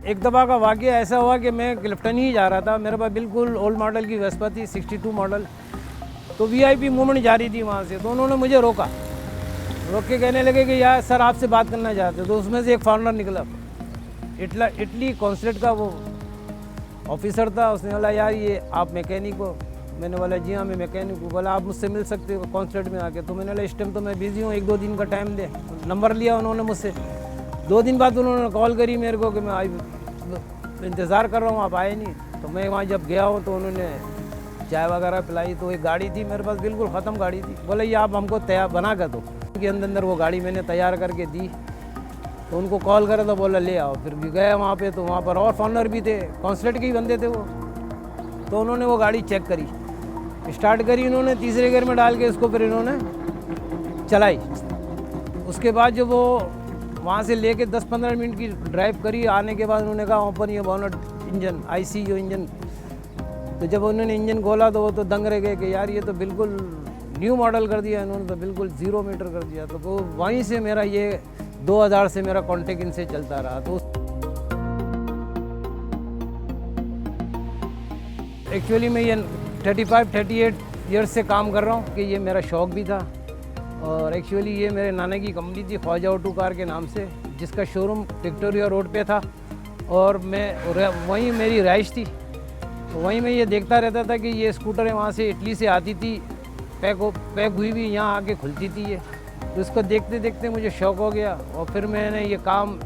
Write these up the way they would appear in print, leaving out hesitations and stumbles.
एक दफ़ा का वाक़या ऐसा हुआ कि मैं क्लिफ्टन ही जा रहा था, मेरे पास बिल्कुल ओल्ड मॉडल की वेस्पा थी 62 मॉडल। तो वीआईपी मूवमेंट जा रही थी वहाँ से, तो उन्होंने मुझे रोक के कहने लगे कि यार सर आपसे बात करना चाहते। तो उसमें से एक फॉरनर निकला, इटली कॉन्सुलेट का वो ऑफिसर था। उसने बोला यार ये आप मैकेनिक हो? मैंने बोला जी हाँ मैं मैकेनिक हूँ। बोला आप मुझसे मिल सकते हो कॉन्सुलेट में आके? तो मैंने बोला इस टाइम तो मैं बिज़ी हूँ, 1-2 दिन का टाइम दे। नंबर लिया उन्होंने मुझसे। 2 दिन बाद उन्होंने कॉल करी मेरे को कि मैं इंतज़ार कर रहा हूँ, आप आए नहीं। तो मैं वहाँ जब गया हूँ तो उन्होंने चाय वगैरह पिलाई। तो एक गाड़ी थी मेरे पास, बिल्कुल ख़त्म गाड़ी थी। बोले ये आप हमको तैयार बना कर दो। उनके अंदर वो गाड़ी मैंने तैयार करके दी। तो उनको कॉल करा तो बोला ले आओ। फिर भी गए वहाँ पे, तो वहाँ पर और फॉरनर भी थे, कॉन्सुलेट के ही बंदे थे वो। तो उन्होंने वो गाड़ी चेक करी, स्टार्ट करी उन्होंने, तीसरे गियर में डाल के इसको फिर इन्होंने चलाई। उसके बाद जब वो वहाँ से लेके 10-15 मिनट की ड्राइव करी, आने के बाद उन्होंने कहा ओपन ये बोनट इंजन, आईसी जो इंजन। तो जब उन्होंने इंजन खोला तो वो तो दंग रह गए कि यार ये तो बिल्कुल न्यू मॉडल कर दिया इन्होंने, तो बिल्कुल 0 मीटर कर दिया। तो वो वहीं से मेरा ये 2000 से मेरा कॉन्टेक्ट इनसे चलता रहा। तो एक्चुअली मैं ये 35-38 ईयर्स से काम कर रहा हूँ कि ये मेरा शौक़ भी था। और एक्चुअली ये मेरे नाना की कंपनी थी ख्वाजा ऑटो कार के नाम से, जिसका शोरूम विक्टोरिया रोड पे था। और मैं वहीं मेरी रहाइश थी। तो वहीं मैं ये देखता रहता था कि ये स्कूटरें वहाँ से इटली से आती थी, पैक हुई भी यहाँ आके खुलती थी ये। तो इसको देखते देखते मुझे शौक़ हो गया और फिर मैंने ये काम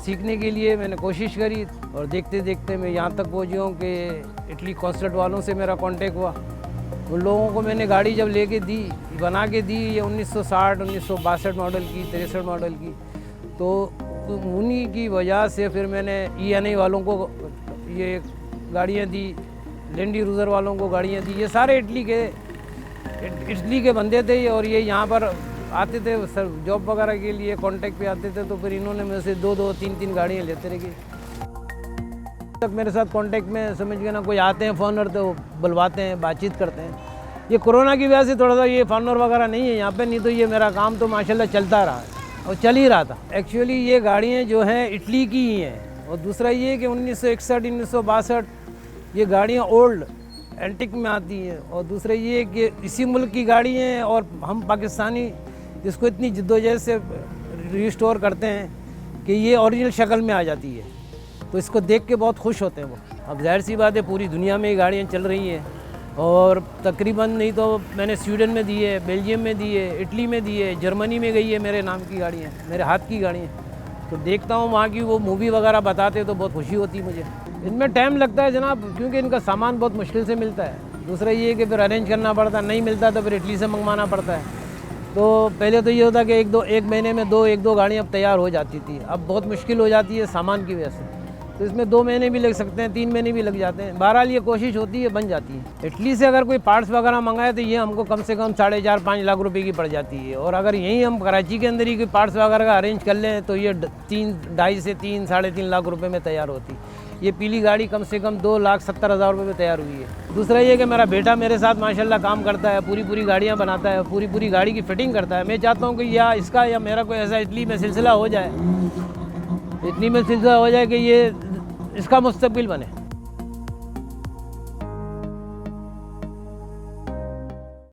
सीखने के लिए मैंने कोशिश करी। और देखते देखते मैं यहाँ तक पहुँच गया हूँ कि इटली कॉन्सुलेट वालों से मेरा कांटेक्ट हुआ। उन लोगों को मैंने गाड़ी जब लेके दी, बना के दी, ये 1960, 1962 मॉडल की, 63 मॉडल की। तो उन्हीं की वजह से फिर मैंने ENI वालों को ये गाड़ियाँ दी, लैंड क्रूज़र वालों को गाड़ियाँ दी। ये सारे इटली के बंदे थे। और ये यहाँ पर आते थे सर जॉब वगैरह के लिए, कांटेक्ट पे आते थे। तो फिर इन्होंने मेरे से 2-2, 3-3 गाड़ियाँ लेते रह गए। तक मेरे साथ कांटेक्ट में समझ गए ना, कोई आते हैं फॉरनर तो बुलवाते हैं, बातचीत करते हैं। ये कोरोना की वजह से थोड़ा सा ये फॉरनर वगैरह नहीं है यहाँ पे, नहीं तो ये मेरा काम तो माशाल्लाह चलता रहा है और चल ही रहा था। एक्चुअली ये गाड़ियाँ जो हैं इटली की ही हैं। और दूसरा ये कि 1961, 1962 ये गाड़ियाँ ओल्ड एंटिक में आती हैं। और दूसरा ये कि इसी मुल्क की गाड़ी हैं और हम पाकिस्तानी इसको इतनी जद्दोजहद से रिस्टोर करते हैं कि ये ओरिजिनल शक्ल में आ जाती है। तो इसको देख के बहुत खुश होते हैं वो। अब जाहिर सी बात है पूरी दुनिया में ये गाड़ियाँ चल रही हैं। और तकरीबन नहीं तो मैंने स्वीडन में दी है, बेल्जियम में दी है, इटली में दी है, जर्मनी में गई है मेरे नाम की गाड़ियाँ, मेरे हाथ की गाड़ियाँ। तो देखता हूँ वहाँ की वो मूवी वगैरह बताते तो बहुत खुशी होती है मुझे। इनमें टाइम लगता है जनाब, क्योंकि इनका सामान बहुत मुश्किल से मिलता है। दूसरा ये कि फिर अरेंज करना पड़ता है, नहीं मिलता तो फिर इटली से मंगवाना पड़ता है। तो पहले तो ये होता कि एक महीने में 1-2 गाड़ियाँ अब तैयार हो जाती थी। अब बहुत मुश्किल हो जाती है सामान की वजह से। तो इसमें 2 महीने भी लग सकते हैं, 3 महीने भी लग जाते हैं। बहरहाल ये कोशिश होती है, बन जाती है। इटली से अगर कोई पार्ट्स वगैरह मंगाए तो ये हमको कम से कम 4.5-5 लाख रुपए की पड़ जाती है। और अगर यहीं हम कराची के अंदर ही कोई पार्ट्स वगैरह का अरेंज कर लें तो ये 2.5 से 3-3.5 लाख रुपए में तैयार होती है। ये पीली गाड़ी कम से कम 2,70,000 रुपये में तैयार हुई है। दूसरा ये कि मेरा बेटा मेरे साथ माशाल्लाह काम करता है, पूरी गाड़ियाँ बनाता है, पूरी गाड़ी की फिटिंग करता है। मैं चाहता हूँ कि या इसका या मेरा कोई ऐसा इटली में सिलसिला हो जाए, इटली में सिलसिला हो जाए कि ये इसका मुस्तकबिल बने।